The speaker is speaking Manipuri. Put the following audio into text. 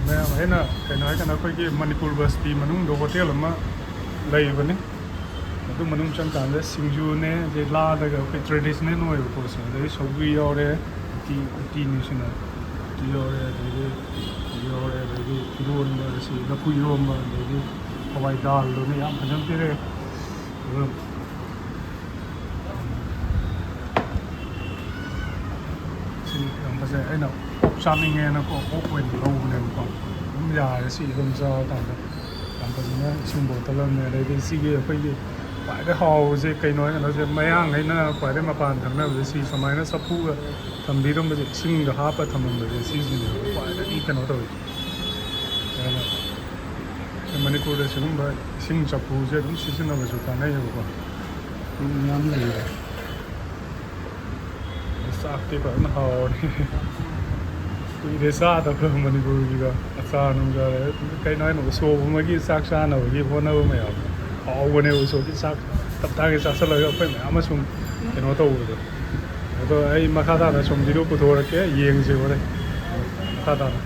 ꯃꯌꯥꯝ ꯑꯩꯅ ꯀꯩꯅꯣ ꯍꯥꯏꯔꯀꯥꯟꯗ ꯑꯩꯈꯣꯏꯒꯤ ꯃꯅꯤꯄꯨꯔ ꯕꯁꯇꯤ ꯃꯅꯨꯡꯗ ꯍꯣꯇꯦꯜ ꯑꯃ ꯂꯩꯕꯅꯤ ꯑꯗꯨ ꯃꯅꯨꯡ ꯆꯪꯀꯥꯟꯗ ꯁꯤꯡꯖꯨꯅꯦ ꯑꯗꯩ ꯂꯥꯗꯒ ꯑꯩꯈꯣꯏ ꯇ꯭ꯔꯦꯗꯤꯁꯅꯦꯜ ꯑꯣꯏꯕ ꯄꯣꯠꯁꯦ ꯑꯗꯩ ꯁꯧꯒ꯭ꯔꯤ ꯌꯥꯎꯔꯦ ꯎꯇꯤꯅꯤꯁꯤꯅ ꯎꯇꯤ ꯌꯥꯎꯔꯦ ꯑꯗꯩꯗꯤ ꯌꯥꯎꯔꯦ ꯑꯗꯩꯗꯤ ꯏꯔꯣꯟꯕ ꯑꯁꯤ ꯂꯐꯨ ꯏꯔꯣꯟꯕ ꯑꯗꯩꯗꯤ ꯍꯋꯥꯏ ꯗꯥꯜꯗꯨꯅ ꯌꯥꯝ ꯐꯖꯅ ꯄꯤꯔꯛꯑꯦ ꯑꯗꯨ ꯁꯤ ꯌꯥꯝ ꯐꯖꯩ ꯑꯩꯅ ꯑꯣꯛ ꯆꯥꯅꯤꯡꯉꯦꯅꯀꯣ ꯑꯣꯛ ꯑꯣꯏꯅ ꯂꯧꯕꯅꯦꯕꯀꯣ ꯑꯗꯨꯝ ꯌꯥꯔꯦ ꯁꯤ ꯑꯗꯨꯝ ꯆꯥꯕ ꯀꯥꯟꯗ ꯌꯥꯝ ꯐꯖꯅ ꯏꯁꯤꯡ ꯕꯣꯇꯜ ꯑꯃꯅꯦ ꯑꯗꯩꯗꯤ ꯁꯤꯒꯤ ꯑꯩꯈꯣꯏꯒꯤ ꯈ꯭ꯋꯥꯏꯗꯩ ꯍꯥꯎꯕꯁꯦ ꯀꯩꯅꯣ ꯍꯥꯏꯀꯥꯟꯗ ꯃꯌꯥꯡꯈꯩꯅ ꯈ꯭ꯋꯥꯏꯗꯩ ꯃꯄꯥꯟ ꯊꯝꯅꯕꯁꯦ ꯁꯤ ꯁꯨꯃꯥꯏꯅ ꯆꯐꯨꯒ ꯊꯝꯕꯤꯔꯝꯕꯁꯦ ꯏꯁꯤꯡꯒ ꯍꯥꯞꯄ ꯊꯝꯃꯝꯕꯁꯦ ꯁꯤꯁꯤꯅꯦꯕ ꯈ꯭ꯋꯥꯏꯗꯒꯤ ꯀꯩꯅꯣ ꯇꯧꯋꯤ ꯑꯗꯨꯅ ꯃꯅꯤꯄꯨꯔꯗ ꯁꯤꯒꯨꯝꯕ ꯏꯁꯤꯡ ꯆꯐꯨꯁꯦ ꯑꯗꯨꯝ ꯁꯤꯖꯤꯟꯅꯕꯁꯨ ꯀꯥꯟꯅꯩꯌꯦꯕꯀꯣ ꯌꯥꯝ ꯂꯩꯔꯦ ꯆꯥꯛꯇꯤ ꯐꯖꯅ ꯍꯥꯎꯔꯅꯤ ꯀꯨꯏꯔꯦ ꯆꯥꯗꯕ ꯃꯅꯤꯄꯨꯔꯒꯤꯒ ꯑꯆꯥꯔ ꯅꯨꯡꯖꯥꯔ ꯀꯩꯅꯣ ꯍꯥꯏꯅ ꯎꯁꯣꯞ ꯑꯃꯒꯤ ꯆꯥꯛ ꯆꯥꯅꯕꯒꯤ ꯍꯣꯠꯅꯕ ꯃꯌꯥꯝꯗꯣ ꯍꯥꯎꯕꯅꯦꯕ ꯎꯁꯣꯞꯀꯤ ꯆꯥꯛ ꯇꯞꯇꯥꯒꯤ ꯆꯥꯁꯤꯜꯂꯒ ꯑꯩꯈꯣꯏ ꯃꯌꯥꯝ ꯑꯃ ꯁꯨꯝ ꯀꯩꯅꯣ ꯇꯧꯕꯗꯣ ꯑꯗꯣ ꯑꯩ ꯃꯈꯥ ꯇꯥꯅ ꯁꯨꯝ ꯚꯤꯗꯤꯑꯣ ꯄꯨꯊꯣꯔꯛꯀꯦ ꯌꯦꯡꯁꯤ ꯍꯣꯔꯦꯟ ꯃꯈꯥ ꯇꯥꯅ